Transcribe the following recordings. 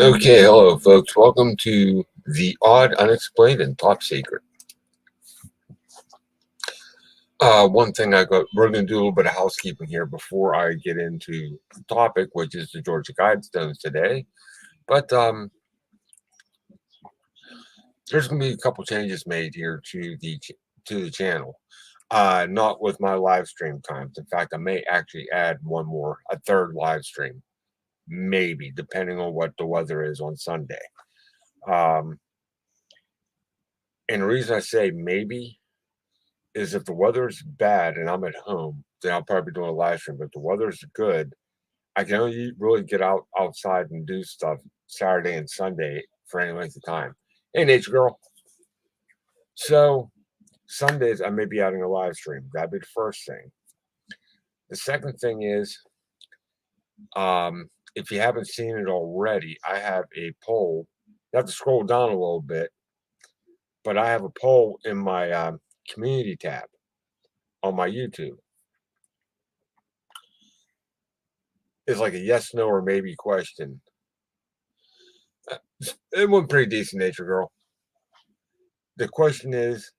Okay, hello folks. Welcome to the Odd, Unexplained, and Top Secret. One thing we're going to do a little bit of housekeeping here before I get into the topic, which is the Georgia Guidestones today. But there's going to be a couple changes made here to the channel. Not with my live stream times. In fact, I may actually add a third live stream, maybe, depending on what the weather is on Sunday. And the reason I say maybe is if the weather's bad and I'm at home, then I'll probably be doing a live stream. But if the weather's good, I can only really get outside and do stuff Saturday and Sunday for any length of time. Hey, Nature Girl. So Sundays I may be adding a live stream. That'd be the first thing. The second thing is, if you haven't seen it already, I have a poll. You have to scroll down a little bit, but I have a poll in my community tab on my YouTube. It's like a yes, no, or maybe question. It went pretty decent, Nature Girl. The question is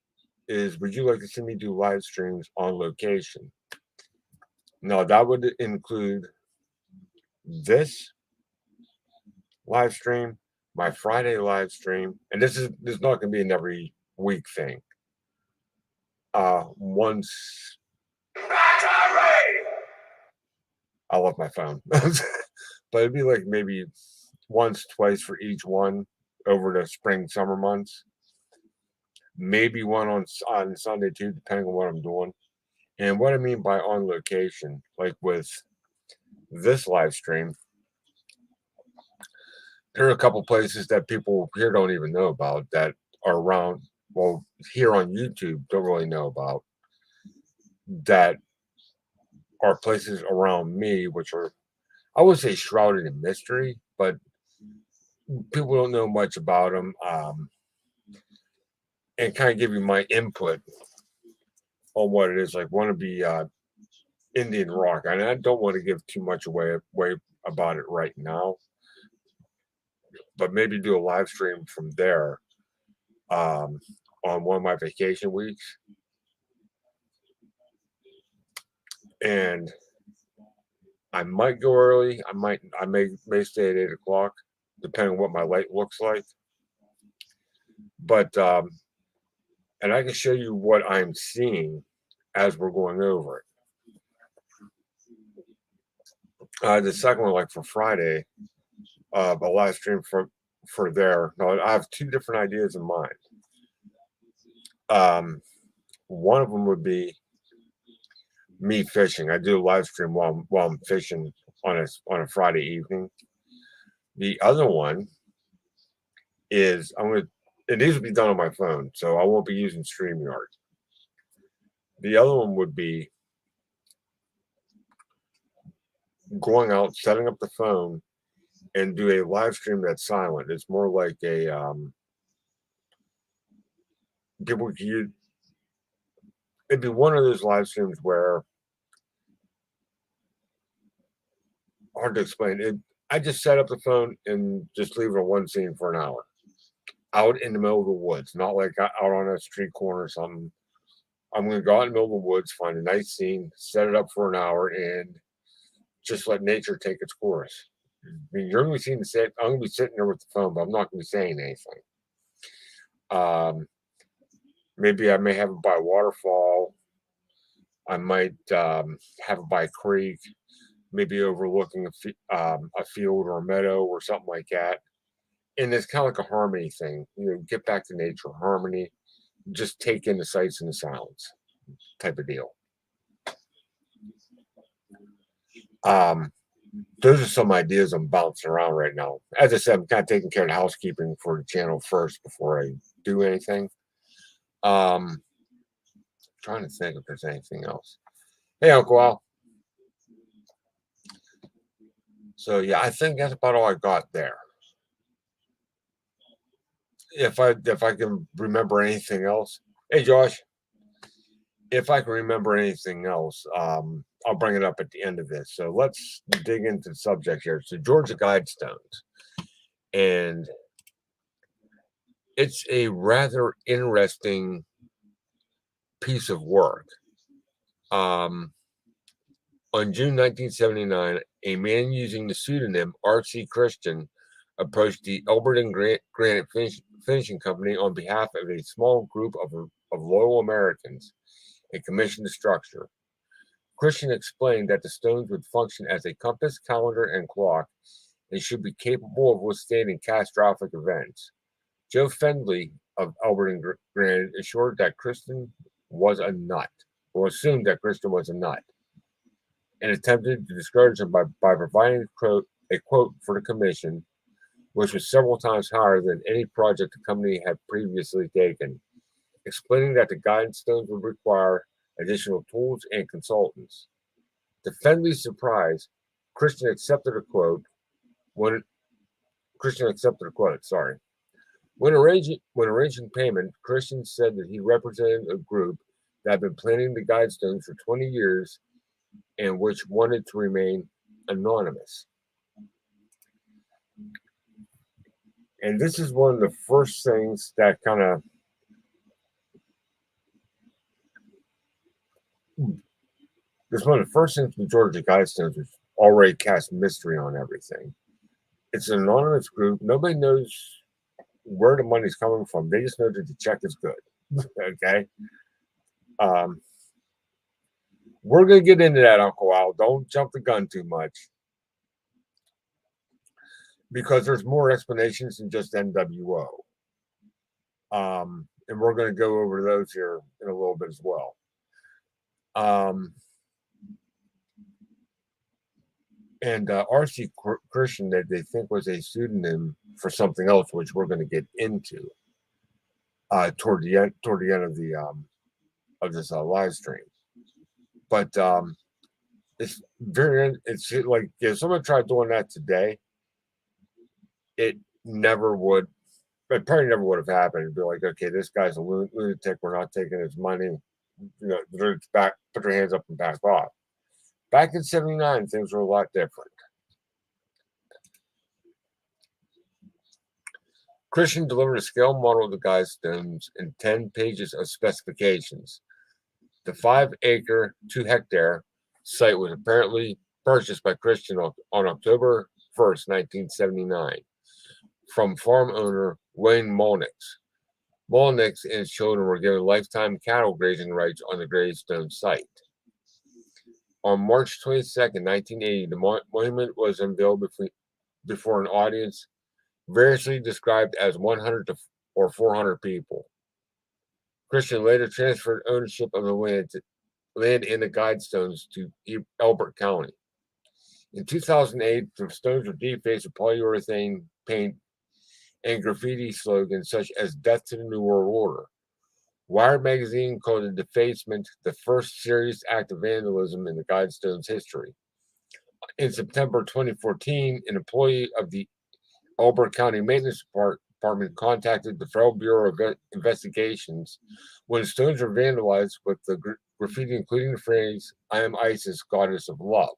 would you like to see me do live streams on location? Now, that would include this live stream, my Friday live stream, and this is not going to be an every week thing. Once I love my phone, but it'd be like maybe once, twice for each one over the spring, summer months. Maybe one on Sunday too, depending on what I'm doing. And what I mean by on location, like with this live stream, there are a couple places that people here don't even know about that are around, well, here on YouTube don't really know about, that are places around me, which are, I would say, shrouded in mystery, but people don't know much about them, and kind of give you my input on what it is. Like, want to be Indian rock, and I don't want to give too much away about it right now, but maybe do a live stream from there on one of my vacation weeks. And I might go early. I may stay at 8 o'clock, depending on what my light looks like. But and I can show you what I'm seeing as we're going over it. The second one, like for Friday, a live stream for there. Now, I have two different ideas in mind. One of them would be me fishing. I do a live stream while I'm fishing on a Friday evening. The other one is it needs to be done on my phone, so I won't be using StreamYard. The other one would be going out, setting up the phone, and do a live stream that's silent. It's more like a it'd be one of those live streams where, hard to explain. I just set up the phone and just leave it on one scene for an hour, out in the middle of the woods, not like out on a street corner or something. I'm going to go out in the middle of the woods, find a nice scene, set it up for an hour, and just let nature take its course. I mean, you're going to be seeing I'm going to be sitting there with the phone, but I'm not going to be saying anything. Maybe I may have it by a waterfall. I might have it by a creek, maybe overlooking a field or a meadow or something like that. And it's kind of like a harmony thing. Get back to nature, harmony, just take in the sights and the sounds type of deal. Those are some ideas I'm bouncing around right now. As I said, I'm kind of taking care of the housekeeping for the channel first before I do anything. Trying to think if there's anything else. Hey, Uncle Al. So yeah, I think that's about all I got there. If I can remember anything else, hey Josh, if I can remember anything else, I'll bring it up at the end of this. So let's dig into the subject here. So Georgia Guidestones. And it's a rather interesting piece of work. On June 1979, a man using the pseudonym R.C. Christian approached the Elbert and Granite Finishing Company on behalf of a small group of loyal Americans and commissioned the structure. Christian explained that the stones would function as a compass, calendar, and clock and should be capable of withstanding catastrophic events. Joe Fendley of Elbert and Granite assured that Christian was a nut, or assumed that Christian was a nut, and attempted to discourage him by providing a quote for the commission, which was several times higher than any project the company had previously taken, explaining that the Guidestones would require additional tools and consultants. To Fendley's surprise, Christian accepted a quote. When arranging payment, Christian said that he represented a group that had been planning the Guidestones for 20 years and which wanted to remain anonymous. And this is one of the first things that kind of this is one of the first things with Georgia Guidestones, which already cast mystery on everything. It's an anonymous group. Nobody knows where the money's coming from. They just know that the check is good. Okay. We're going to get into that, Uncle Al. Don't jump the gun too much, because there's more explanations than just NWO. And we're going to go over those here in a little bit as well. And R.C. Christian, that they think was a pseudonym for something else, which we're going to get into toward the end of this live stream. But it's like if someone tried doing that today, it probably never would have happened. It'd be like, okay, this guy's a lunatic. We're not taking his money. Put your hands up and back off. Back in '79, things were a lot different. Christian delivered a scale model of the Guidestones and 10 pages of specifications. The 5-acre, 2-hectare site was apparently purchased by Christian on October 1st, 1979, from farm owner Wayne Molnix. Molnix and his children were given lifetime cattle grazing rights on the gravestone site. On March 22nd, 1980, the monument was unveiled before an audience variously described as 100 or 400 people. Christian later transferred ownership of the land in the Guidestones to Elbert County. In 2008, the stones were defaced with polyurethane paint and graffiti slogans such as "Death to the New World Order." Wired magazine called the defacement the first serious act of vandalism in the Guidestones' history. In September 2014, an employee of the Elbert County Maintenance Department contacted the Federal Bureau of Investigations when stones were vandalized with the graffiti including the phrase, "I am Isis, goddess of love."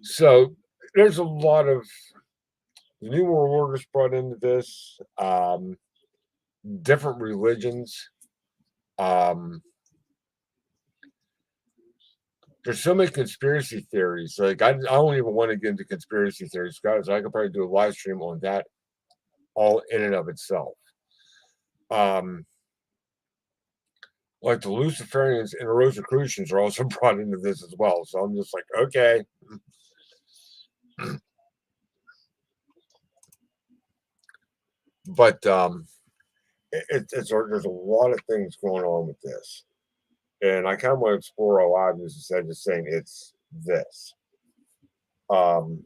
So there's a lot of New World Orders brought into this. Different religions. There's so many conspiracy theories. Like I don't even want to get into conspiracy theories, guys. I could probably do a live stream on that, all in and of itself. Like the Luciferians and the Rosicrucians are also brought into this as well. So I'm just like, okay. But there's a lot of things going on with this. And I kind of want to explore a lot of this instead of just saying it's this. Because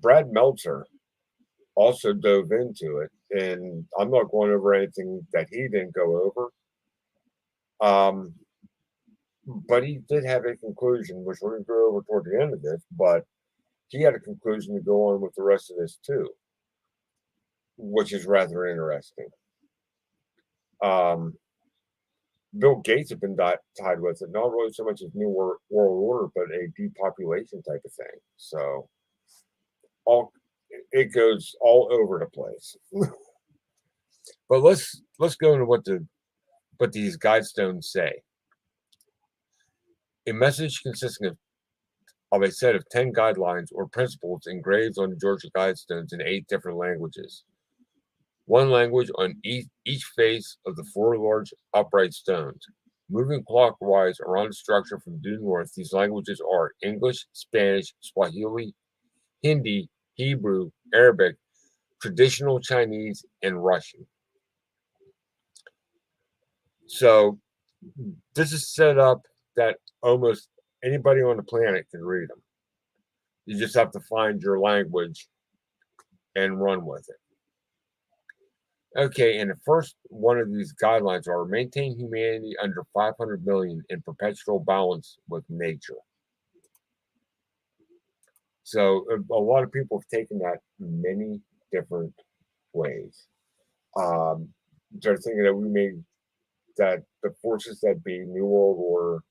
Brad Meltzer also dove into it, and I'm not going over anything that he didn't go over. But he did have a conclusion, which we're going to go over toward the end of this, but he had a conclusion to go on with the rest of this too, which is rather interesting. Bill Gates had been tied with it, not really so much as New World Order, but a depopulation type of thing. So all it goes all over the place. But let's go into what these guidestones say. A message consisting of a set of 10 guidelines or principles engraved on Georgia Guidestones in 8 different languages. One language on each face of the 4 large upright stones. Moving clockwise around the structure from due north, these languages are English, Spanish, Swahili, Hindi, Hebrew, Arabic, traditional Chinese, and Russian. So this is set up that almost anybody on the planet can read them. You just have to find your language and run with it. Okay, and the first one of these guidelines are maintain humanity under 500 million in perpetual balance with nature. So a lot of people have taken that many different ways. They're thinking that the forces that be, New World Order,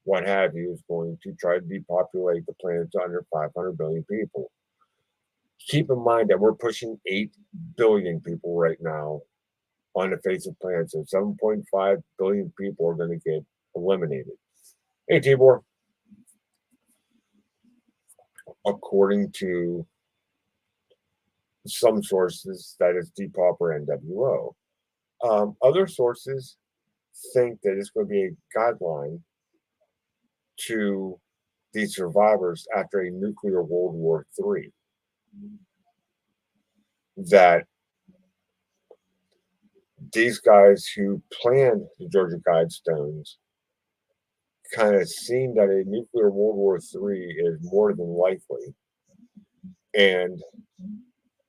what have you, is going to try to depopulate the planet to under 500 billion people. Keep in mind that we're pushing 8 billion people right now on the face of the planet. So 7.5 billion people are going to get eliminated. Hey, Tibor. According to some sources, that is Depop or NWO. Other sources think that it's going to be a guideline to the survivors after a nuclear World War III. That these guys who planned the Georgia Guidestones kind of seen that a nuclear World War III is more than likely. And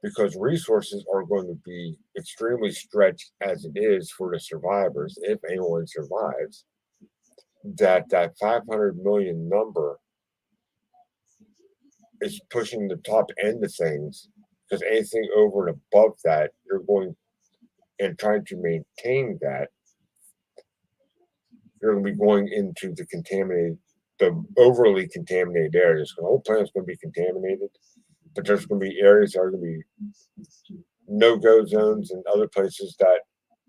because resources are going to be extremely stretched as it is for the survivors, if anyone survives, that 500 million number is pushing the top end of things, because anything over and above that, you're going and trying to maintain that, you're going to be going into the overly contaminated areas. The whole planet's going to be contaminated, but there's going to be areas that are going to be no-go zones and other places that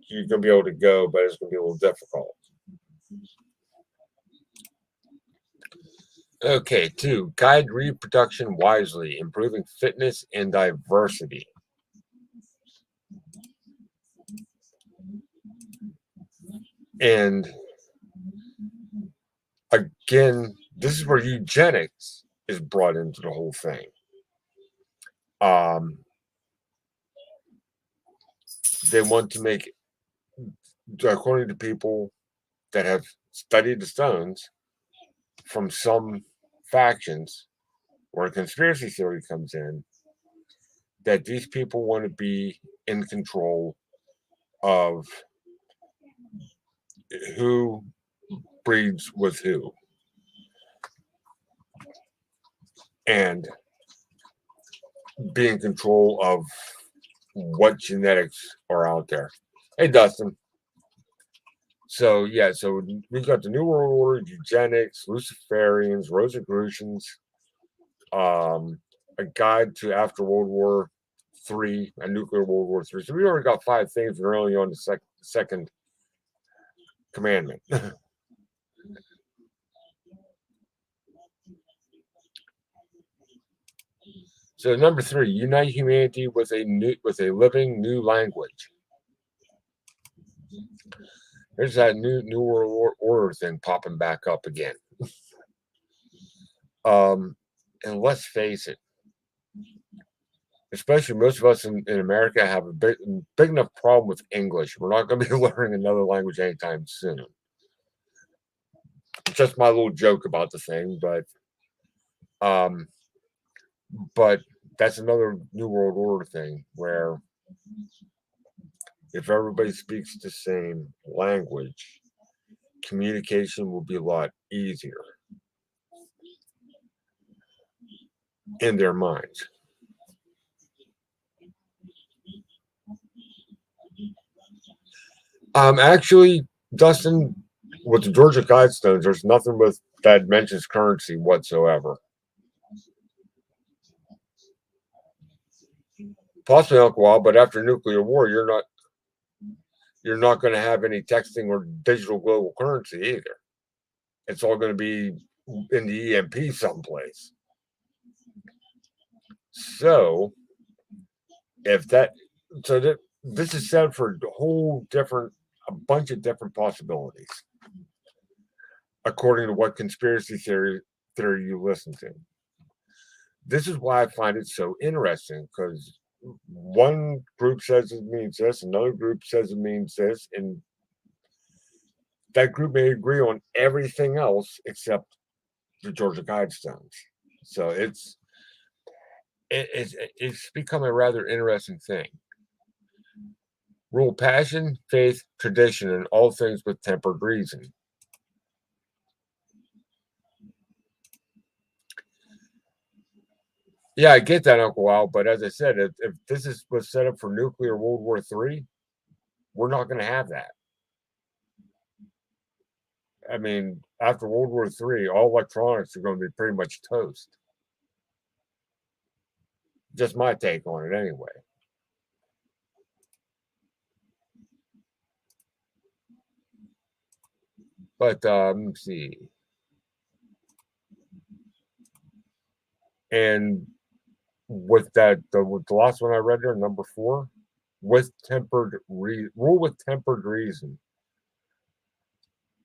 you're going to be able to go, but it's going to be a little difficult. Okay, 2, guide reproduction wisely, improving fitness and diversity. And again, this is where eugenics is brought into the whole thing. They want to make, according to people that have studied the stones from some factions where a conspiracy theory comes in, that these people want to be in control of who breeds with who, and be in control of what genetics are out there. Hey, Dustin. So, yeah, so we've got the New World Order, eugenics, Luciferians, Rosicrucians, a guide to after World War III, a nuclear World War III. So we already got 5 things. We're only on the second commandment. So number 3, unite humanity with a living new language. There's that new world order thing popping back up again. And let's face it, especially most of us in America have a big enough problem with English. We're not going to be learning another language anytime soon. Just my little joke about the thing, but that's another New World Order thing where if everybody speaks the same language, communication will be a lot easier in their minds. Actually, Dustin, with the Georgia Guidestones, there's nothing with that mentions currency whatsoever. Possibly Uncle Wild, but after nuclear war, you're not going to have any texting or digital global currency either. It's all going to be in the EMP someplace. So if that, so that this is set for a bunch of different possibilities, according to what conspiracy theory you listen to. This is why I find it so interesting because one group says it means this, another group says it means this, and that group may agree on everything else except the Georgia Guidestones. So it's become a rather interesting thing. Rule passion, faith, tradition, and all things with tempered reason. Yeah, I get that, Uncle Al, but as I said, if was set up for nuclear World War III, we're not going to have that. I mean, after World War III, all electronics are going to be pretty much toast. Just my take on it, anyway. But let me see. And with with the last one I read there, number 4, rule with tempered reason.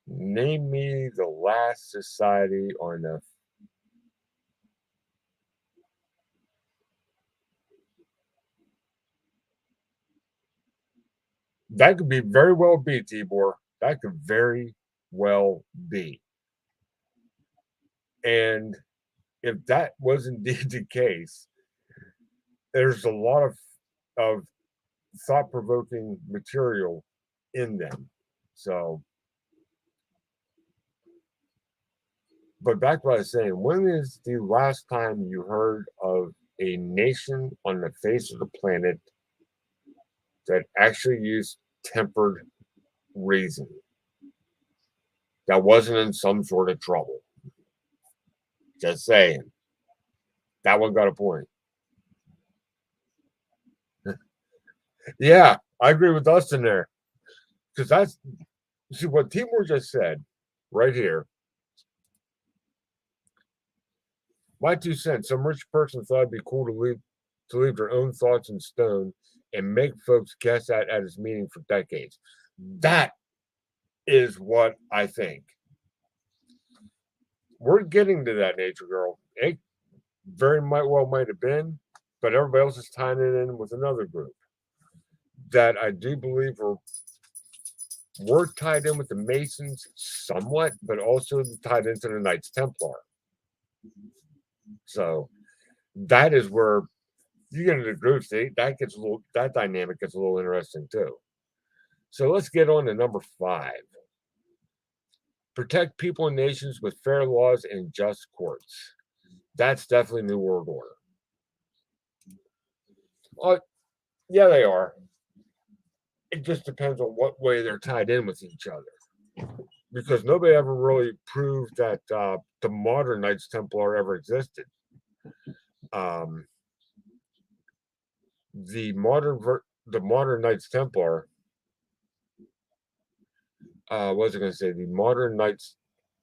Name me the last society on the that could be very well be, Tibor. That could very well be. And if that was indeed the case, there's a lot of thought provoking material in them. So, but back to what I was saying, when is the last time you heard of a nation on the face of the planet that actually used tempered reason? That wasn't in some sort of trouble. Just saying. That one got a point. Yeah, I agree with Dustin there. Because see what Timur just said right here. My 2 cents. Some rich person thought it'd be cool to leave their own thoughts in stone and make folks guess at its meaning for decades. That is what I think. We're getting to that, Nature Girl. It might have been, but everybody else is tying it in with another group that I do believe were tied in with the Masons somewhat, but also tied into the Knights Templar. So that is where you get into the groups. That dynamic gets a little interesting too. So let's get on to number 5. Protect people and nations with fair laws and just courts. That's definitely New World Order. Yeah, they are. It just depends on what way they're tied in with each other. Because nobody ever really proved that the modern Knights Templar ever existed. The modern Knights Templar. What was I going to say? The modern Knights.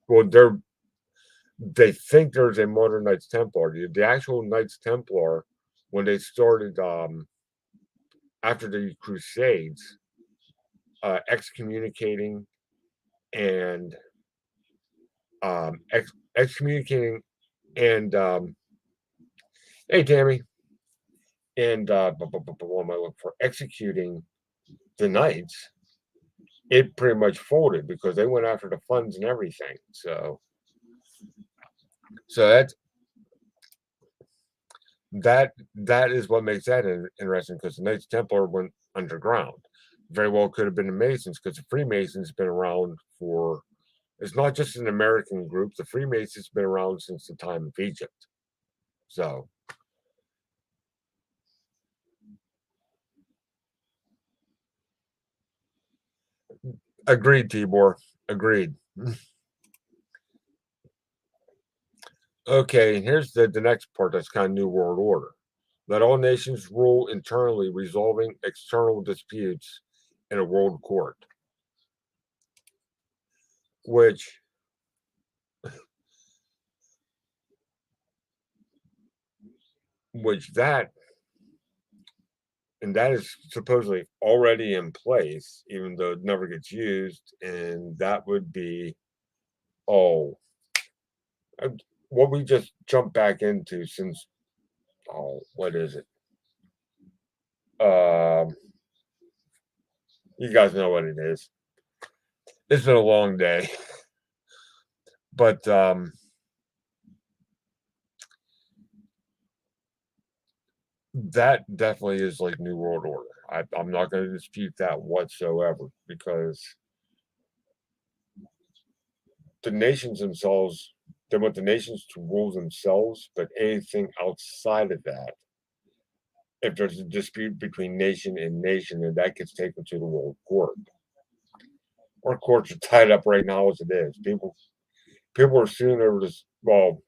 Well, they think there's a modern Knights Templar. The actual Knights Templar, when they started after the Crusades, excommunicating and excommunicating and hey Tammy, and what am I looking for? Executing the knights. It pretty much folded because they went after the funds and everything. So that is what makes that interesting because the Knights Templar went underground. Very well could have been the Masons because the Freemasons been around for. It's not just an American group. The Freemasons been around since the time of Egypt. So agreed, Tibor. Agreed. Okay, here's the next part that's kind of New World Order. Let all nations rule internally, resolving external disputes in a world court. Which that and that is supposedly already in place, even though it never gets used, and that would be oh, what we just jumped back into since what is it? Um, you guys know what it is. It's been a long day, but that definitely is like New World Order. I'm not going to dispute that whatsoever because the nations themselves, they want the nations to rule themselves, but anything outside of that, if there's a dispute between nation and nation, then that gets taken to the world court. Our courts are tied up right now as it is. People are suing over this. Well,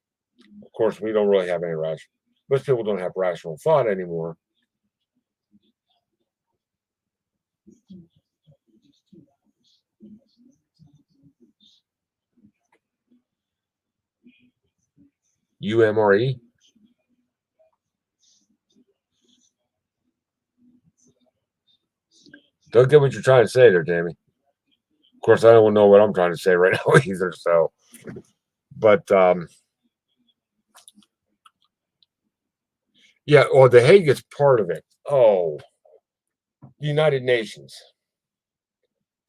of course, we don't really have any rational. Most people don't have rational thought anymore. UMRE. Don't get what you're trying to say there, Jamie. Of course, I don't know what I'm trying to say right now either. So, but yeah. Well, the Hague is part of it. Oh, United Nations.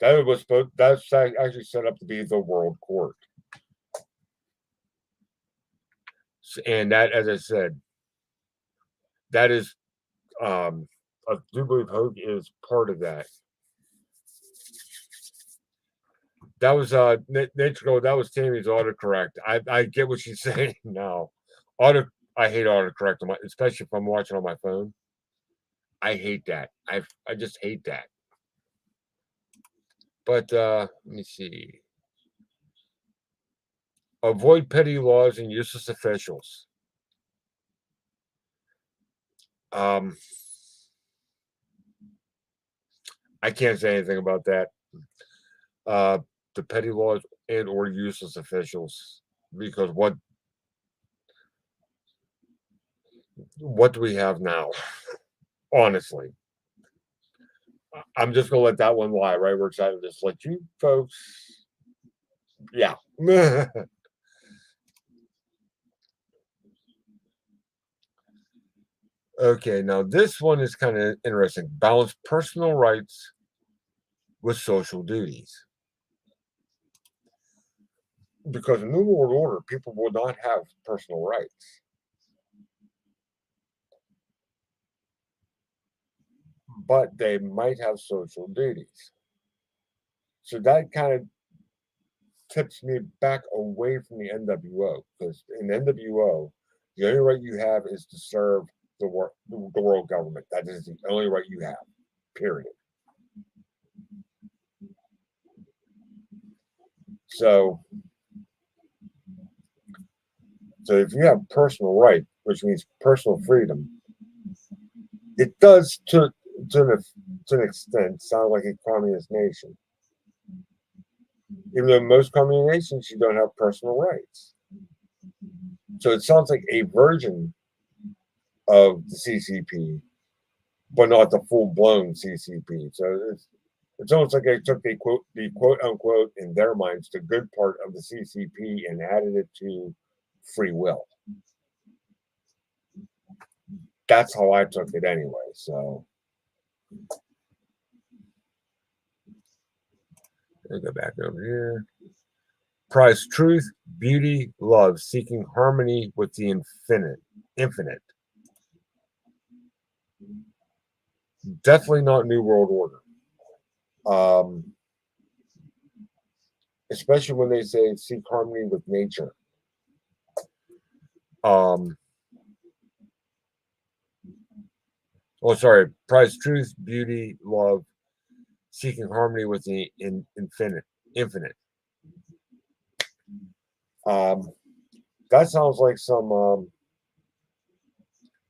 That was supposed. That's actually set up to be the World Court, and that, as I said, that is. I do believe Hague is part of that. That was Nature. That was Tammy's autocorrect. I get what she's saying now. Auto. I hate autocorrect, especially if I'm watching on my phone. I hate that. I just hate that. But let me see. Avoid petty laws and useless officials. Um, I can't say anything about that. Uh, the petty laws and or useless officials, because what do we have now? Honestly, I'm just gonna let that one lie. Right, we're excited to just let you folks. Yeah. Okay, now this one is kind of interesting. Balance personal rights with social duties. Because in New World Order, people will not have personal rights, but they might have social duties. So that kind of tips me back away from the NWO because in NWO, the only right you have is to serve the world government. That is the only right you have. Period. So, so if you have personal right, which means personal freedom, it does to an extent sound like a communist nation. Even though most communist nations you don't have personal rights. So it sounds like a version of the CCP, but not the full blown CCP. So it's almost like they took the quote unquote in their minds the good part of the CCP and added it to free will. That's how I took it anyway. So let me go back over here. Prize truth, beauty, love, seeking harmony with the infinite. Definitely not New World Order. Especially when they say seek harmony with nature. Sorry, prize truth, beauty, love, seeking harmony with the infinite. That sounds like some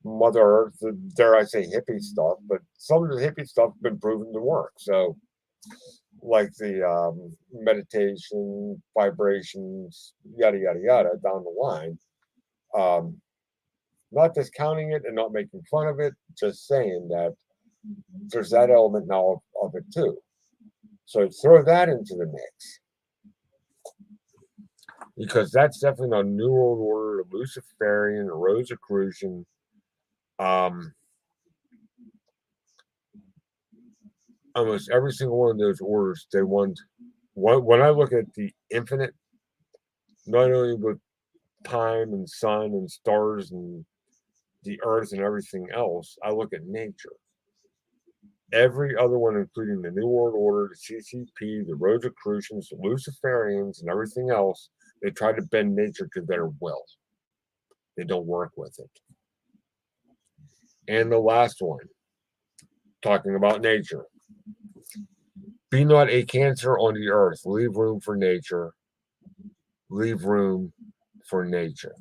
Mother Earth, dare I say hippie stuff, but some of the hippie stuff has been proven to work. So, like the meditation, vibrations, yada, yada, yada, down the line. Um, Not discounting it and not making fun of it, just saying that there's that element now of it too. So throw that into the mix because that's definitely a New World Order, a Luciferian, a Rosicrucian. Um, Almost every single one of those orders, they want. When I look at the infinite, not only with time and sun and stars and the earth and everything else, I look at nature. Every other one, including the New World Order, the CCP, the Rosicrucians, the Luciferians, and everything else, they try to bend nature to their will. They don't work with it. And the last one, talking about nature. Be not a cancer on the earth. Leave room for nature. Leave room for nature.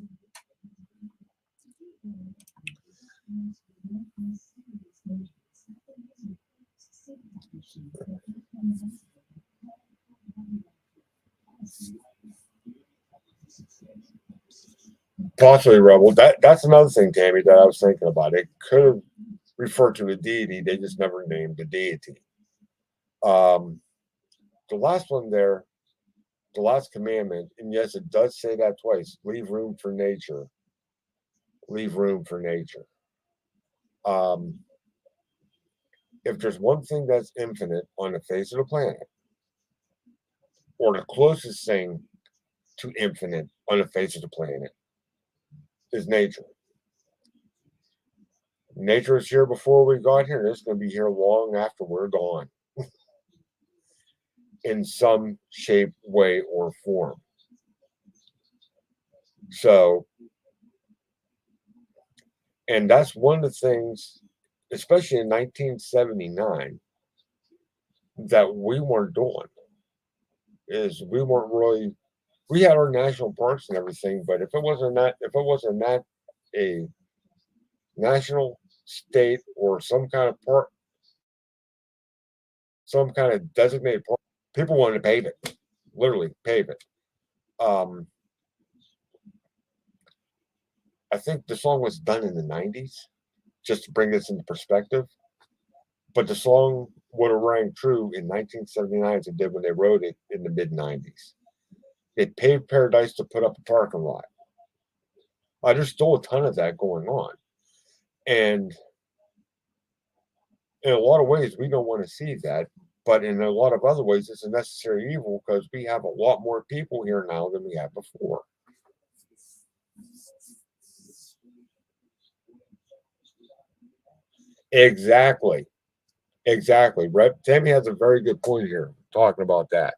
Possibly rebel. That's another thing, Tammy, that I was thinking about. It could have referred to a deity. They just never named the deity. Um, the last one there, the last commandment, and yes, it does say that twice. Leave room for nature. Leave room for nature. Um, if there's one thing that's infinite on the face of the planet, or the closest thing to infinite on the face of the planet, is nature. Nature was here before we got here, and it's going to be here long after we're gone, in some shape, way, or form. So, and that's one of the things, especially in 1979, that we weren't doing. Is we weren't really, we had our national parks and everything, but if it wasn't that a national, state, or some kind of park, some kind of designated park, people wanted to pave it, literally pave it. Um, I think the song was done in the 90s, just to bring this into perspective. But the song would have rang true in 1979 as it did when they wrote it in the mid 90s. They paved Paradise to put up a parking lot. There's still a ton of that going on. And in a lot of ways, we don't want to see that. But in a lot of other ways, it's a necessary evil because we have a lot more people here now than we had before. Exactly. Exactly. Tammy has a very good point here talking about that.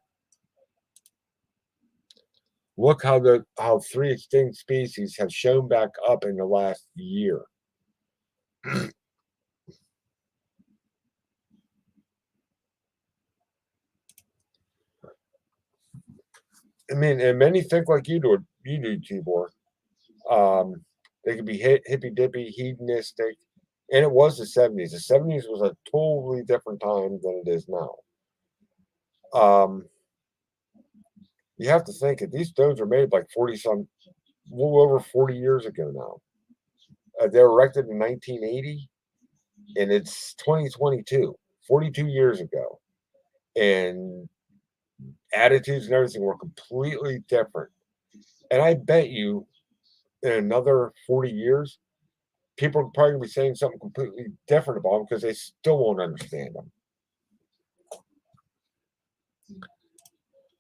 Look how three extinct species have shown back up in the last year. I mean, and many think like you do, Tibor. Um, they could be hippy dippy, hedonistic, and it was the 70s. The 70s was a totally different time than it is now. Um, you have to think that these stones are made like 40 some, a little over 40 years ago now. They were erected in 1980, and it's 2022, 42 years ago. And attitudes and everything were completely different. And I bet you in another 40 years, people are probably going to be saying something completely different about them because they still won't understand them.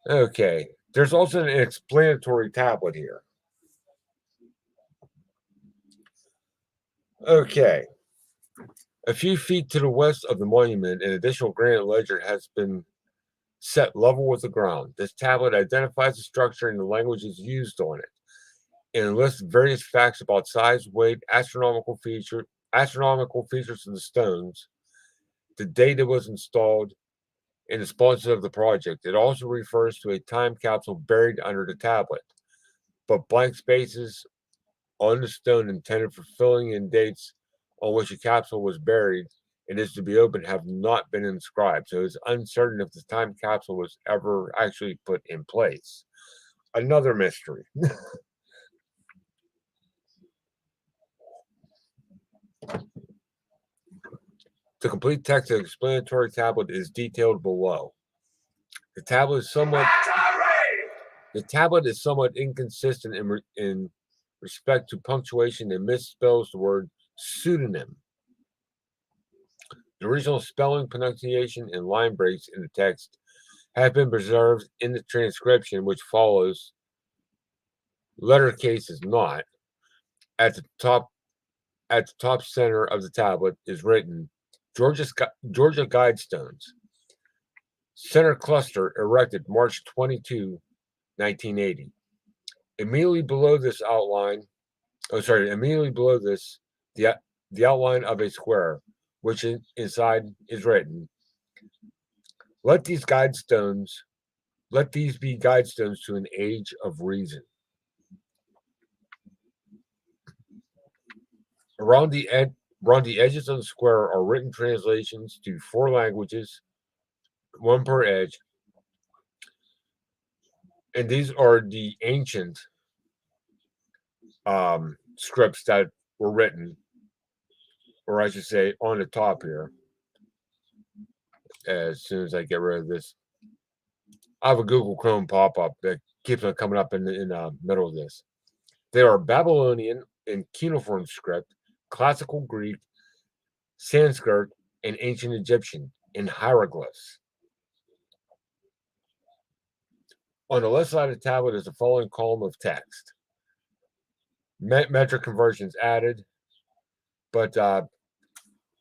Okay. There's also an explanatory tablet here. Okay. A few feet to the west of the monument, an additional granite ledger has been set level with the ground. This tablet identifies the structure and the languages used on it, and lists various facts about size, weight, astronomical features of the stones, the date it was installed, and the sponsors of the project. It also refers to a time capsule buried under the tablet, but blank spaces on the stone intended for filling in dates on which the capsule was buried and is to be opened have not been inscribed. So it's uncertain if the time capsule was ever actually put in place. Another mystery. The complete text of the explanatory tablet is detailed below. The tablet is somewhat inconsistent in respect to punctuation and misspells the word pseudonym. The original spelling, pronunciation, and line breaks in the text have been preserved in the transcription, which follows. Letter case is not. At the top center of the tablet is written Georgia Guidestones. Center cluster erected March 22, 1980. Immediately below this, the outline of a square, which inside is written, let these be guidestones to an age of reason. Around the edges of the square are written translations to 4 languages, one per edge, and these are the ancient scripts that were written, or I should say, on the top here. As soon as I get rid of this, I have a Google Chrome pop-up that keeps on coming up in the middle of this. They are Babylonian and cuneiform script, classical Greek, Sanskrit, and ancient Egyptian in hieroglyphs. On the left side of the tablet is the following column of text. Metric conversions added, but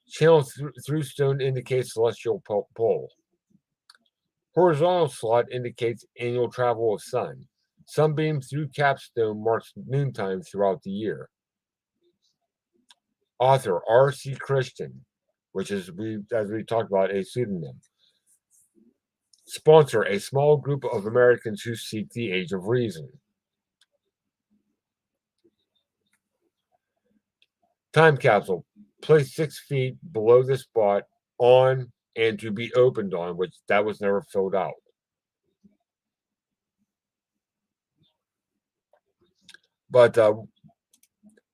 channel through stone indicates celestial pole. Horizontal slot indicates annual travel of sun. Sunbeam through capstone marks noontime throughout the year. Author R.C. Christian, which is, as we talked about, a pseudonym. Sponsor, a small group of Americans who seek the age of reason. Time capsule, placed 6 feet below the spot on and to be opened on, which that was never filled out. But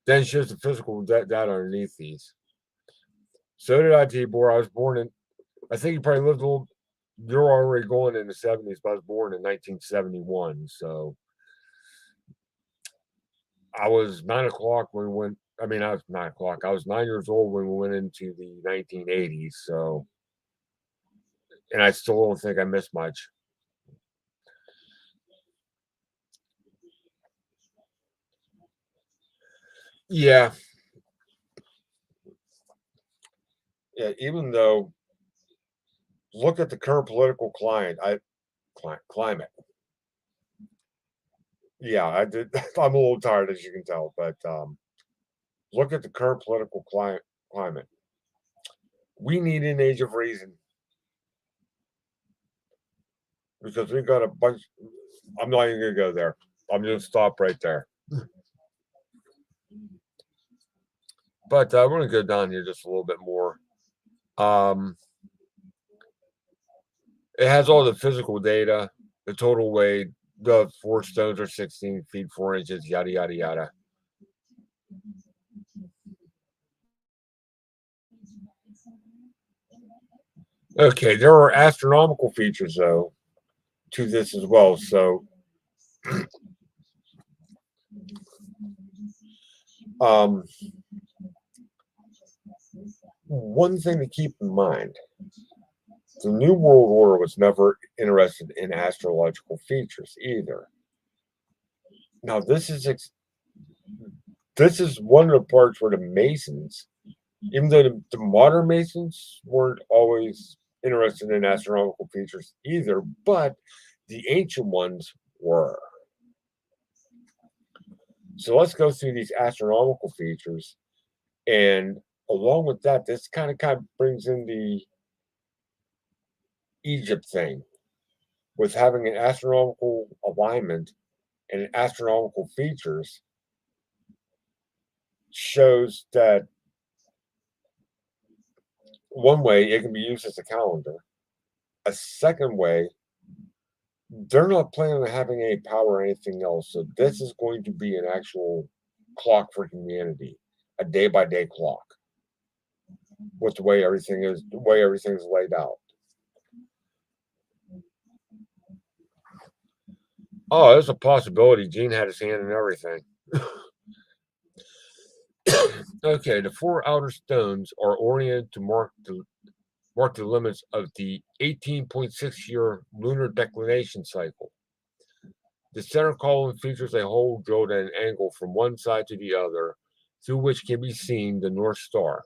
then it shows the physical data underneath these. So did I, Tibor. I was born in, I think you probably lived a little, you're already going in the 70s, but I was born in 1971. So I was 9 o'clock when we went, I mean, I was 9 o'clock. I was 9 years old when we went into the 1980s. So, and I still don't think I missed much. Yeah. Yeah, even though, look at the current political climate. Yeah, I did. I'm a little tired, as you can tell, but look at the current political climate. We need an age of reason because we've got a bunch. I'm not even going to go there. I'm going to stop right there. But we're going to go down here just a little bit more. It has all the physical data, the total weight, the 4 stones are 16 feet 4 inches, yada yada yada. Okay, there are astronomical features though to this as well. So, one thing to keep in mind: the New World Order was never interested in astrological features either. Now, this is one of the parts where the Masons, even though the modern Masons weren't always interested in astronomical features either, but the ancient ones were. So let's go through these astronomical features, and along with that, this kind of brings in the Egypt thing with having an astronomical alignment and astronomical features shows that one way, it can be used as a calendar. A second way, they're not planning on having any power or anything else. So this is going to be an actual clock for humanity, a day by day clock with the way everything is laid out. Oh, there's a possibility Gene had his hand in everything. Okay, the four outer stones are oriented to mark the limits of the 18.6-year lunar declination cycle. The center column features a hole drilled at an angle from one side to the other, through which can be seen the North Star.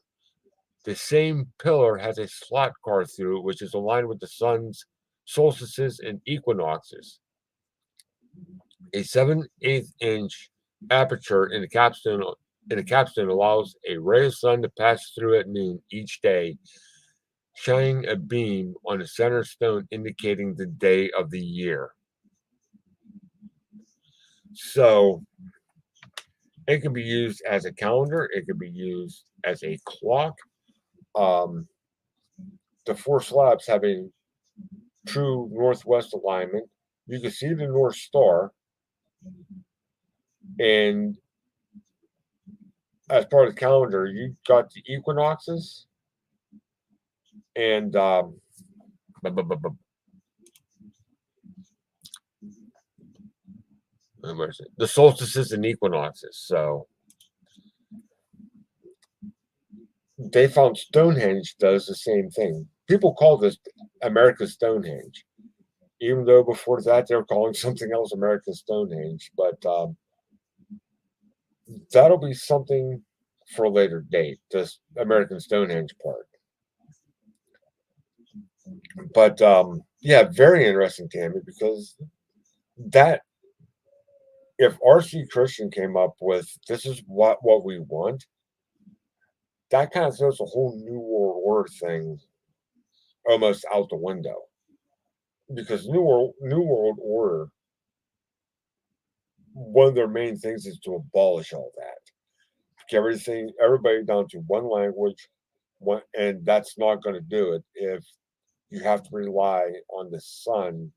The same pillar has a slot carved through it, which is aligned with the sun's solstices and equinoxes. A 7/8 inch aperture in the capstone allows a ray of sun to pass through at noon each day, shining a beam on the center stone, indicating the day of the year. So it can be used as a calendar. It can be used as a clock. Um, the four slabs have a true northwest alignment. You can see the North Star, and as part of the calendar, you got the equinoxes and the solstices and equinoxes. So they found Stonehenge does the same thing. People call this America's Stonehenge, even though before that they were calling something else America's Stonehenge. But that'll be something for a later date, this American Stonehenge part. But yeah, very interesting, Tammy, because that if R.C. Christian came up with this is what we want, that kind of throws the whole New World Order thing almost out the window. Because New World Order, one of their main things is to abolish all that. Get everybody down to one language, and that's not going to do it if you have to rely on the sun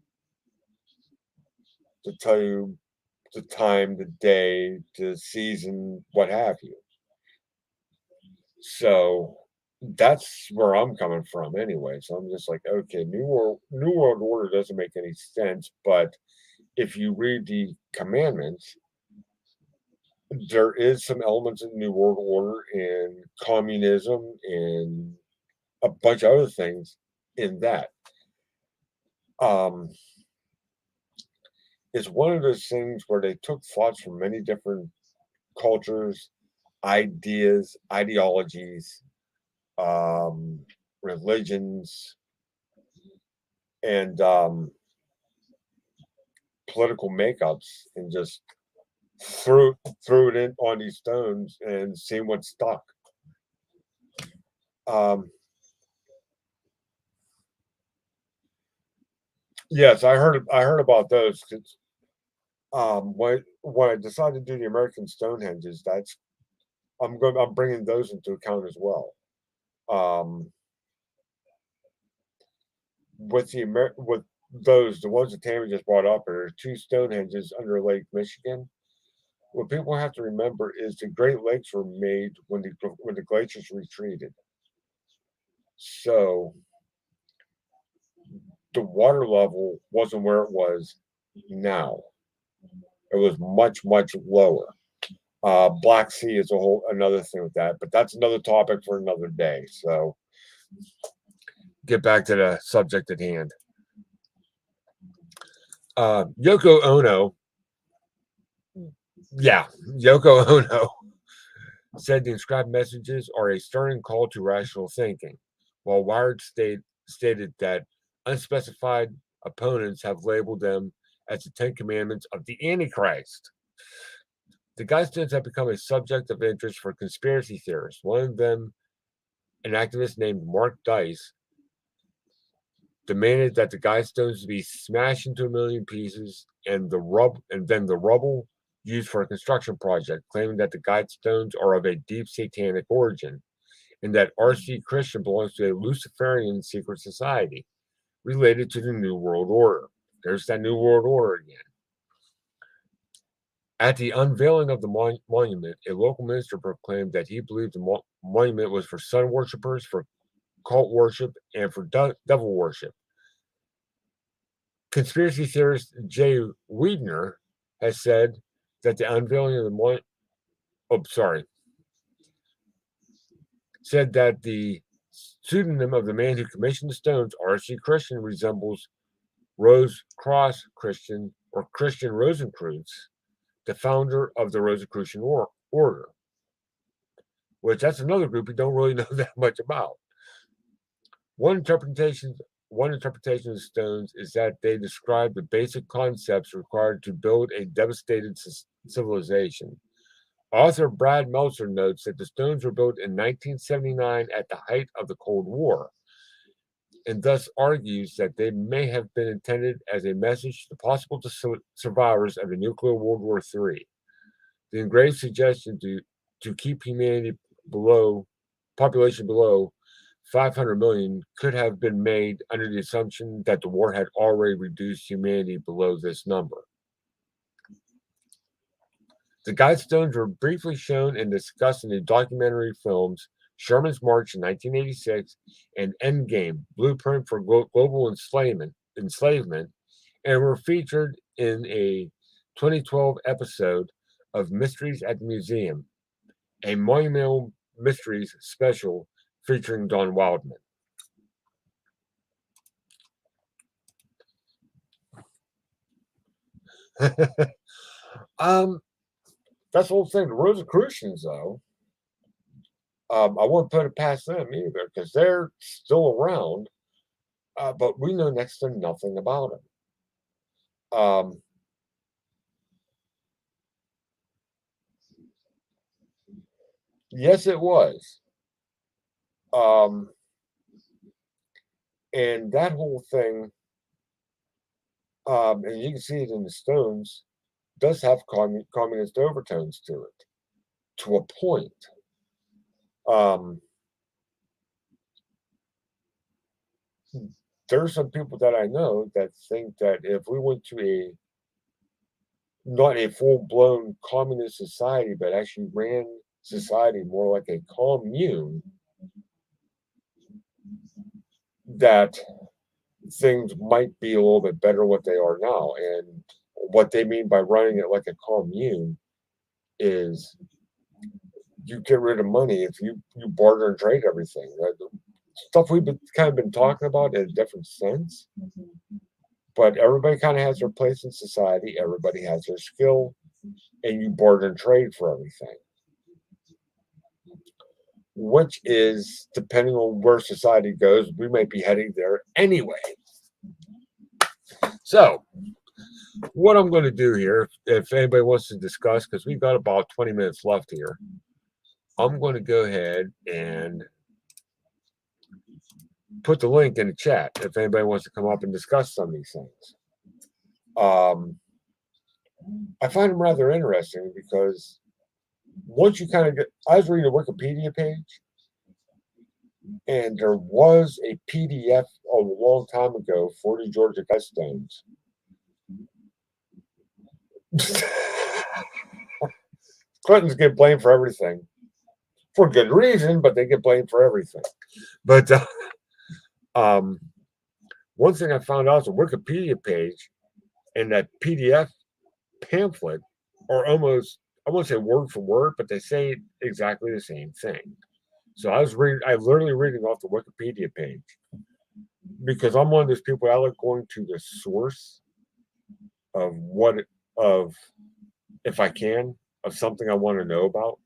to tell you the time, the day, the season, what have you. So that's where I'm coming from anyway. So I'm just like, okay, New World Order doesn't make any sense, but if you read the commandments, there is some elements of New World Order and communism and a bunch of other things in that. Um, it's one of those things where they took thoughts from many different cultures, ideas, ideologies, um, religions, and political makeups, and just threw it in on these stones and see what stuck. Um, yes, I heard about those because when I decided to do the American Stonehenges, I'm bringing those into account as well. Um, with those, the ones that Tammy just brought up are two Stonehenges under Lake Michigan. What people have to remember is the Great Lakes were made when the glaciers retreated. So the water level wasn't where it was now. It was much, much lower. Black Sea is a whole another thing with that, but that's another topic for another day. So get back to the subject at hand. Yoko Ono, yeah, Yoko Ono said the inscribed messages are a stern call to rational thinking, while stated that unspecified opponents have labeled them as the Ten Commandments of the Antichrist. The Guidestones have become a subject of interest for conspiracy theorists. One of them, an activist named Mark Dice, demanded that the Guidestones be smashed into a million pieces and then the rubble used for a construction project, claiming that the Guidestones are of a deep satanic origin. and that R.C. Christian belongs to a Luciferian secret society related to the New World Order. There's that New World Order again. At the unveiling of the monument, a local minister proclaimed that he believed the monument was for sun worshippers, for cult worship, and for devil worship. Conspiracy theorist Jay Wiedner has said that the unveiling of the said that the pseudonym of the man who commissioned the stones, R.C. Christian, resembles Rose Cross Christian or Christian Rosencreutz, the founder of the Rosicrucian Order, which that's another group we don't really know that much about. One interpretation of the stones is that they describe the basic concepts required to build a devastated civilization. Author Brad Meltzer notes that the stones were built in 1979 at the height of the Cold War, and thus argues that they may have been intended as a message to possible survivors of the nuclear World War III. The engraved suggestion to keep humanity population below 500 million could have been made under the assumption that the war had already reduced humanity below this number. The Guidestones were briefly shown and discussed in the documentary films Sherman's March in 1986 and Endgame, Blueprint for Global Enslavement, and were featured in a 2012 episode of Mysteries at the Museum, a Monumental Mysteries special featuring Don Wildman. That's the whole thing. The Rosicrucians, though, I wouldn't put it past them either because they're still around, but we know next to nothing about them. Yes, it was. And that whole thing, and you can see it in the Stones, does have communist overtones to it, to a point. There are some people that I know that think that if we went to not a full-blown communist society, but actually ran society more like a commune, that things might be a little bit better what they are now. And what they mean by running it like a commune is you get rid of money if you barter and trade everything. Stuff we've been talking about in a different sense, but everybody kind of has their place in society. Everybody has their skill, and you barter and trade for everything. Which is, depending on where society goes, we might be heading there anyway. So, what I'm going to do here, if anybody wants to discuss, because we've got about 20 minutes left here, I'm going to go ahead and put the link in the chat if anybody wants to come up and discuss some of these things. I find them rather interesting because once you kind of get, I was reading a Wikipedia page, and there was a PDF a long time ago for the Georgia Guidestones. Clintons get blamed for everything for good reason, but they get blamed for everything. But one thing I found out is a Wikipedia page and that PDF pamphlet are almost, I won't say word for word, but they say exactly the same thing. So I literally reading off the Wikipedia page because I'm one of those people. I like going to the source of if I can, of something I want to know about.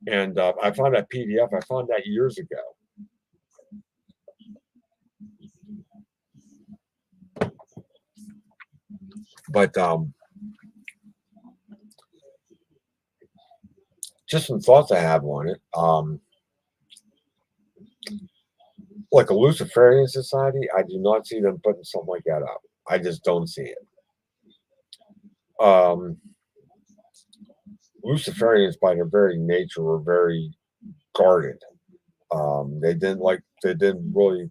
And I found that PDF. I found that years ago. But just some thoughts I have on it. Like a Luciferian society, I do not see them putting something like that up. I just don't see it. Luciferians, by their very nature, were very guarded. They didn't really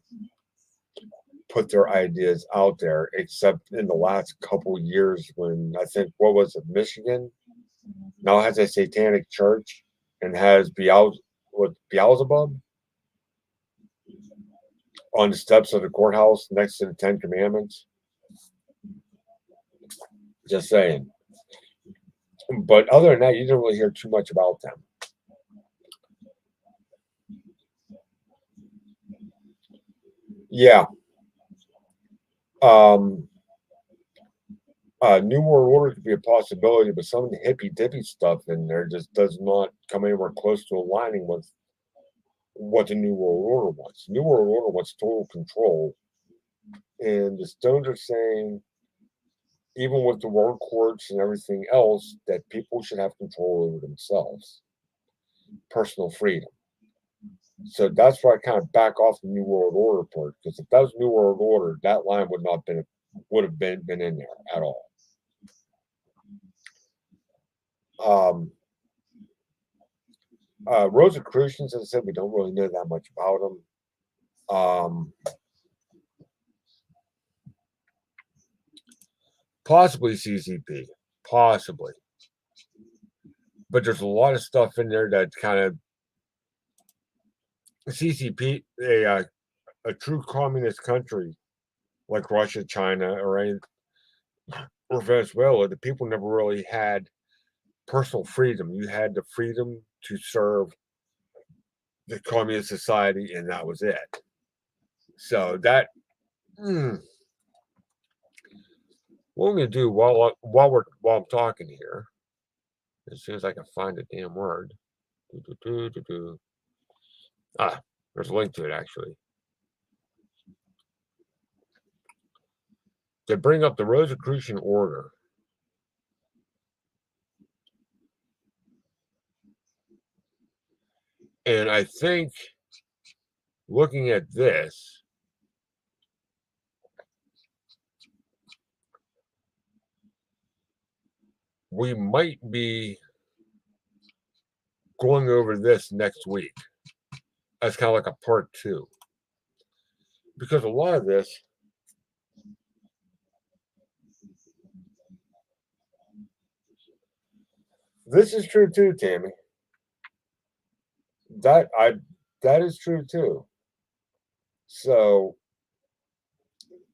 put their ideas out there, except in the last couple years when I think, what was it, Michigan now has a satanic church and has Beelzebub on the steps of the courthouse next to the Ten Commandments. Just saying. But other than that, you don't really hear too much about them. Yeah. Um, New World Order could be a possibility, but some of the hippy dippy stuff in there just does not come anywhere close to aligning with what the New World Order wants. New World Order wants total control, and the Stones are saying, even with the world courts and everything else, that people should have control over themselves, personal freedom. So that's why I kind of back off the New World Order part, because if that was New World Order, that line would have been in there at all. Um, Rosicrucians, as I said, we don't really know that much about them. Possibly CCP, possibly, but there's a lot of stuff in there that kind of CCP, a true communist country like Russia, China, or Venezuela. The people never really had personal freedom. You had the freedom to serve the communist society, and that was it. So that what I'm going to do while I'm talking here, as soon as I can find the damn word. There's a link to it actually. To bring up the Rosicrucian Order. And I think looking at this, we might be going over this next week as kind of like a part 2. Because a lot of this is true too, Tammy. That is true too. So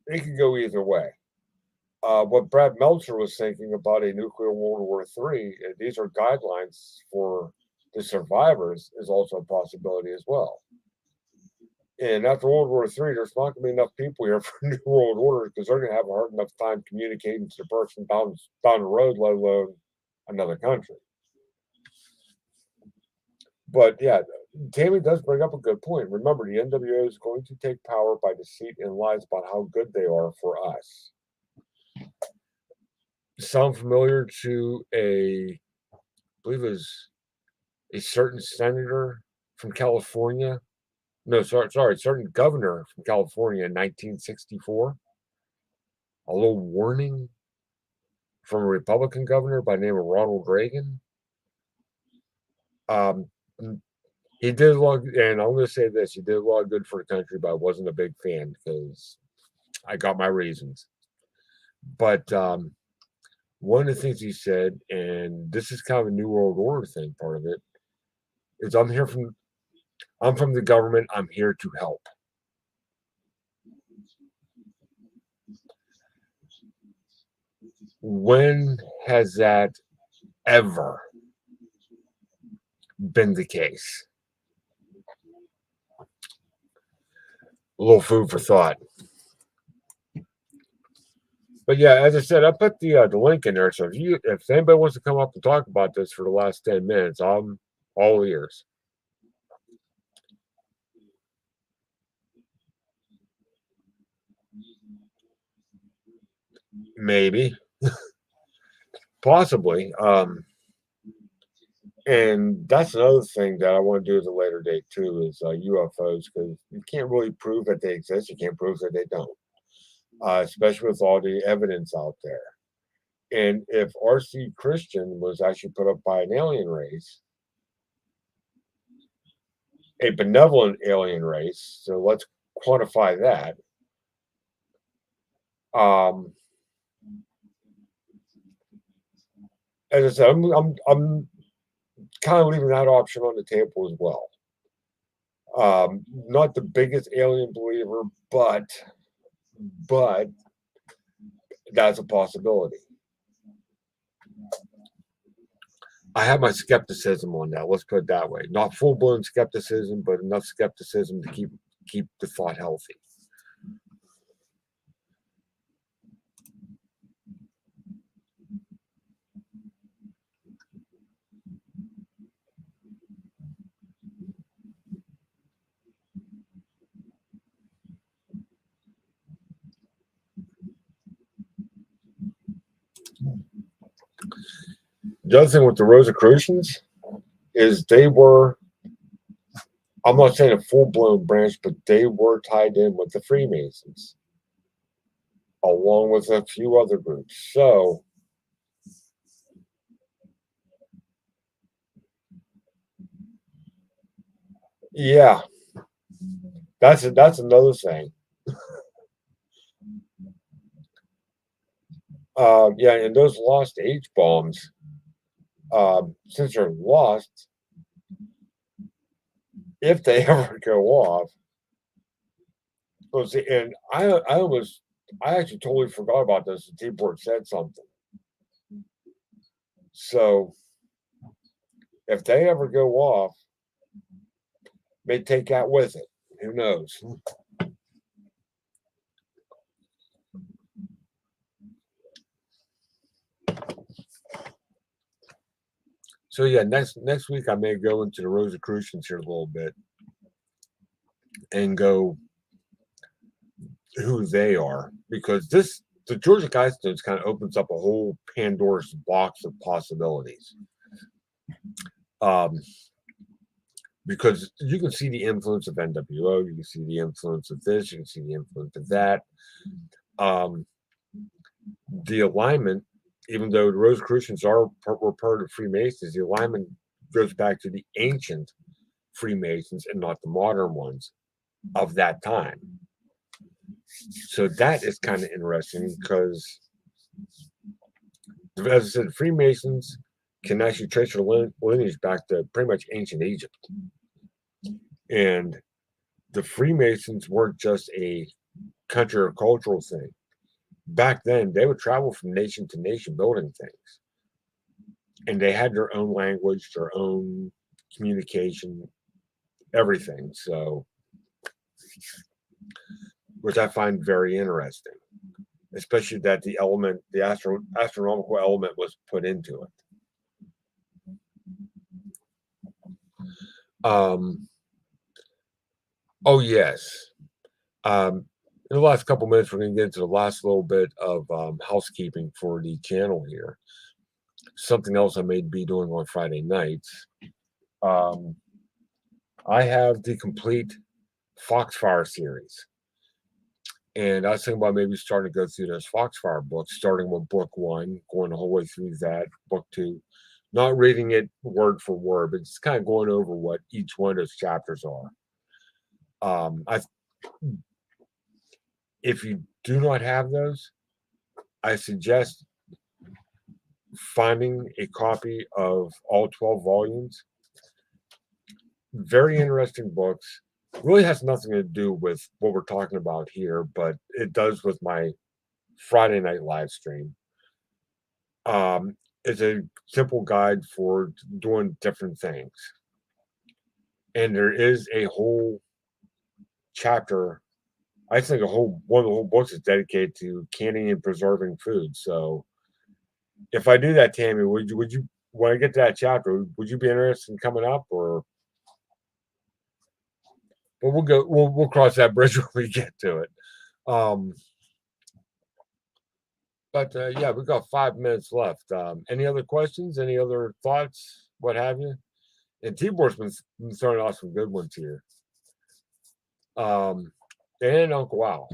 it could go either way. What Brad Meltzer was thinking about a nuclear World War III, these are guidelines for the survivors, is also a possibility as well. And after World War III, there's not going to be enough people here for New World Order because they're going to have a hard enough time communicating to the person down the road, let alone another country. But yeah, Tammy does bring up a good point. Remember, the NWO is going to take power by deceit and lies about how good they are for us. Sound familiar to I believe it was a certain senator from California? No, sorry, certain governor from California in 1964. A little warning from a Republican governor by the name of Ronald Reagan. He did a lot, and I'm going to say this: he did a lot of good for the country, but I wasn't a big fan because I got my reasons. But one of the things he said, and this is kind of a New World Order thing, part of it, is I'm from the government. I'm here to help. When has that ever been the case? A little food for thought. But yeah, as I said, I put the link in there. So if anybody wants to come up and talk about this for the last 10 minutes, I'm all ears. Maybe, possibly. And that's another thing that I want to do at a later date too is UFOs, because you can't really prove that they exist. You can't prove that they don't, especially with all the evidence out there. And if R.C. Christian was actually put up by an alien race, a benevolent alien race. So let's quantify that. Um, as I said, I'm kind of leaving that option on the table as well. Not the biggest alien believer, but that's a possibility. I have my skepticism on that. Let's put it that way. Not full blown skepticism, but enough skepticism to keep the thought healthy. The other thing with the Rosicrucians is they were, I'm not saying a full blown branch, but they were tied in with the Freemasons, along with a few other groups. So, yeah, that's another thing. Yeah, and those lost H bombs, since they're lost, if they ever go off, and I actually totally forgot about this. The T-Port said something. So if they ever go off, may take that with it. Who knows? So yeah, next week I may go into the Rosicrucians here a little bit and go who they are, because the Georgia Guidestones kind of opens up a whole Pandora's box of possibilities. Um, because you can see the influence of NWO, you can see the influence of this, you can see the influence of that. The alignment, even though the Rosicrucians were part of Freemasons, the alignment goes back to the ancient Freemasons and not the modern ones of that time. So that is kind of interesting because, as I said, Freemasons can actually trace their lineage back to pretty much ancient Egypt. And the Freemasons weren't just a country or cultural thing. Back then, they would travel from nation to nation building things. And they had their own language, their own communication, everything. So, which I find very interesting, especially that the astronomical element was put into it. Oh yes. In the last couple minutes, we're going to get into the last little bit of housekeeping for the channel here. Something else I may be doing on Friday nights. I have the complete Foxfire series. And I was thinking about maybe starting to go through those Foxfire books, starting with book one, going the whole way through that, book two, not reading it word for word, but just kind of going over what each one of those chapters are. If you do not have those, I suggest finding a copy of all 12 volumes. Very interesting books. Really has nothing to do with what we're talking about here, but it does with my Friday night live stream. It's a simple guide for doing different things. And there is a whole chapter, I think one of the whole books is dedicated to canning and preserving food. So if I do that, Tammy, would you when I get to that chapter, would you be interested in coming up, or but we'll cross that bridge when we get to it. Um but yeah, we've got 5 minutes left. Any other questions? Any other thoughts? What have you? And T-Bor's been throwing out some good ones here. And Uncle Wow.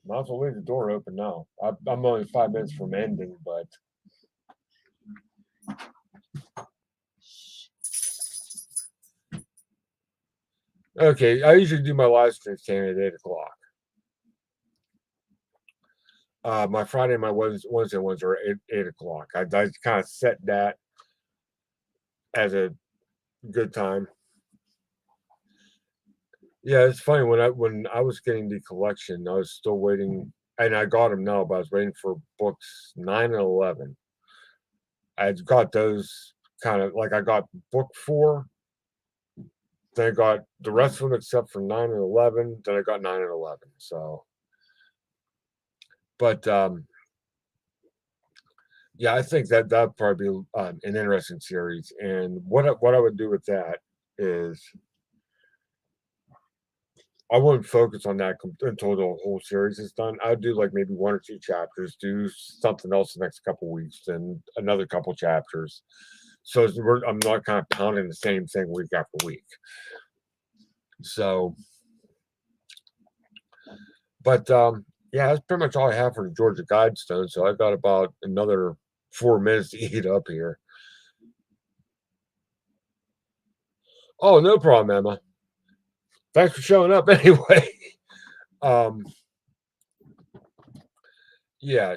Might as well leave the door open now. I'm only 5 minutes from ending, but okay. I usually do my live streams at 8 o'clock. My Friday and my Wednesday ones are 8 o'clock. I kind of set that as a good time. Yeah, it's funny when I was getting the collection, I was still waiting, and I got them now, but I was waiting for books 9 and 11. I got those kind of like I got book 4, then I got the rest of them except for 9 and 11. Then I got 9 and 11. So, but yeah, I think that'd probably be an interesting series. And what I would do with that is I wouldn't focus on that until the whole series is done. I'd do like maybe 1 or 2 chapters, do something else the next couple weeks, then another couple chapters. So I'm not kind of pounding the same thing week after week. So, but yeah, that's pretty much all I have for the Georgia Guidestones. So I've got about another 4 minutes to eat up here. Oh, no problem, Emma. Thanks for showing up anyway. um, yeah,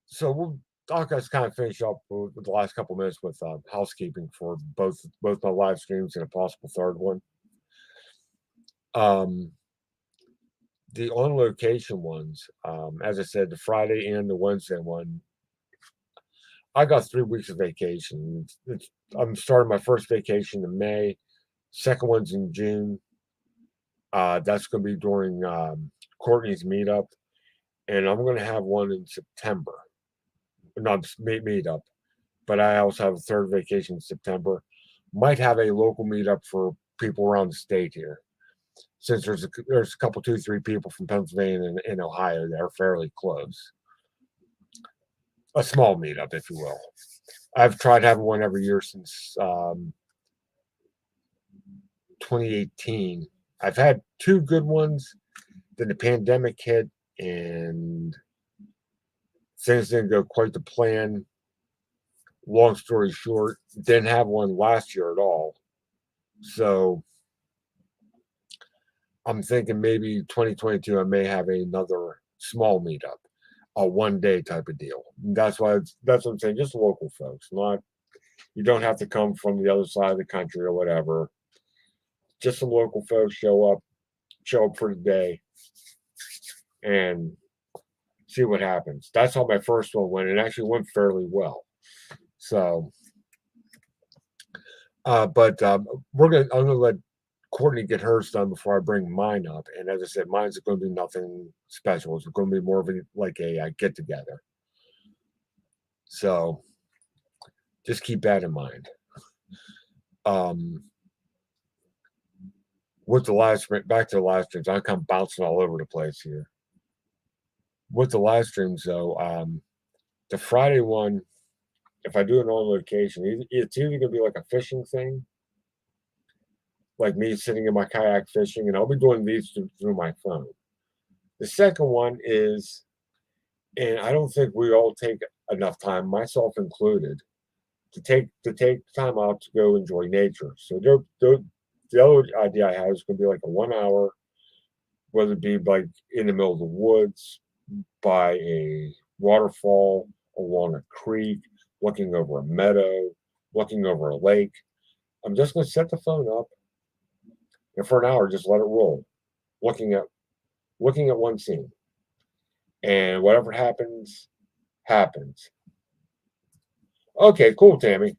so I'll just kind of finish up with the last couple minutes with housekeeping for both my live streams and a possible third one. Um, the on location ones, as I said, the Friday and the Wednesday one, I got 3 weeks of vacation. I'm starting my first vacation in May, second one's in June. That's going to be during Courtney's meetup, and I'm going to have one in September. Not meetup, but I also have a third vacation in September. Might have a local meetup for people around the state here, since there's a couple, 2, 3 people from Pennsylvania and Ohio that are fairly close. A small meetup, if you will. I've tried having one every year since 2018. I've had 2 good ones. Then the pandemic hit, and things didn't go quite to plan. Long story short, didn't have one last year at all. So I'm thinking maybe 2022 I may have another small meetup, a 1 day type of deal. That's what I'm saying. Just local folks, not you don't have to come from the other side of the country or whatever. Just some local folks show up for the day, and see what happens. That's how my first one went. It actually went fairly well. So, but I'm gonna let Courtney get hers done before I bring mine up. And as I said, mine's going to be nothing special. It's going to be more of a get together. So just keep that in mind. With the back to the live streams, I'm kind of bouncing all over the place here. With the live streams, though, the Friday one, if I do it on location, it's either going to be like a fishing thing, like me sitting in my kayak fishing, and I'll be doing these through my phone. The second one is, and I don't think we all take enough time, myself included, to take time out to go enjoy nature. So the other idea I have is going to be like a 1 hour, whether it be like in the middle of the woods, by a waterfall, along a creek, looking over a meadow, looking over a lake. I'm just going to set the phone up, and for an hour, just let it roll, looking at one scene, and whatever happens, happens. Okay, cool, Tammy.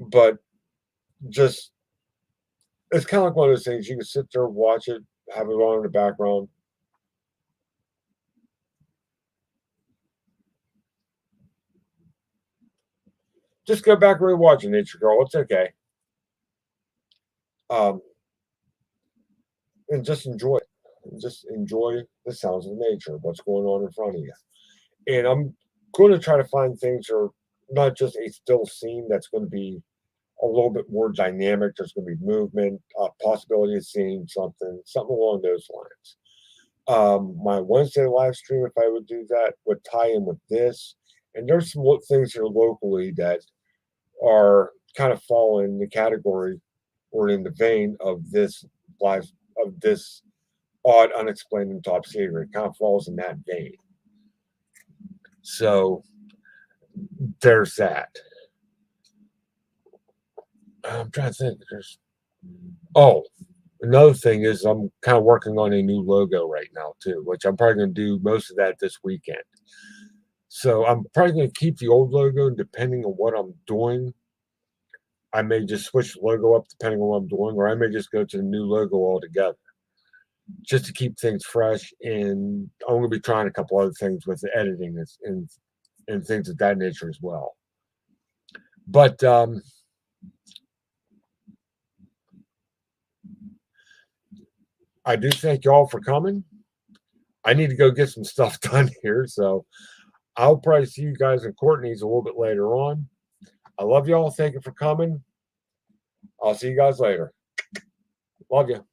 But just it's kind of like one of those things you can sit there, watch it, have it on in the background. Just go back and rewatch it, Nature Girl. It's okay. And just enjoy it. Just enjoy the sounds of nature, what's going on in front of you. And I'm going to try to find things that are not just a still scene that's going to be a little bit more dynamic. There's going to be movement, possibility of seeing something along those lines. My Wednesday live stream, if I would do that, would tie in with this. And there's some things here locally that are kind of fall in the category or in the vein of this live of this odd, unexplained, and top secret. It kind of falls in that vein. So there's that. I'm trying to think. Oh, another thing is I'm kind of working on a new logo right now too, which I'm probably going to do most of that this weekend. So I'm probably going to keep the old logo, depending on what I'm doing. I may just switch the logo up depending on what I'm doing, or I may just go to the new logo altogether, just to keep things fresh. And I'm going to be trying a couple other things with the editing and things of that nature as well. But I do thank y'all for coming. I need to go get some stuff done here, so I'll probably see you guys in Courtney's a little bit later on. I love y'all. Thank you for coming. I'll see you guys later. Love you.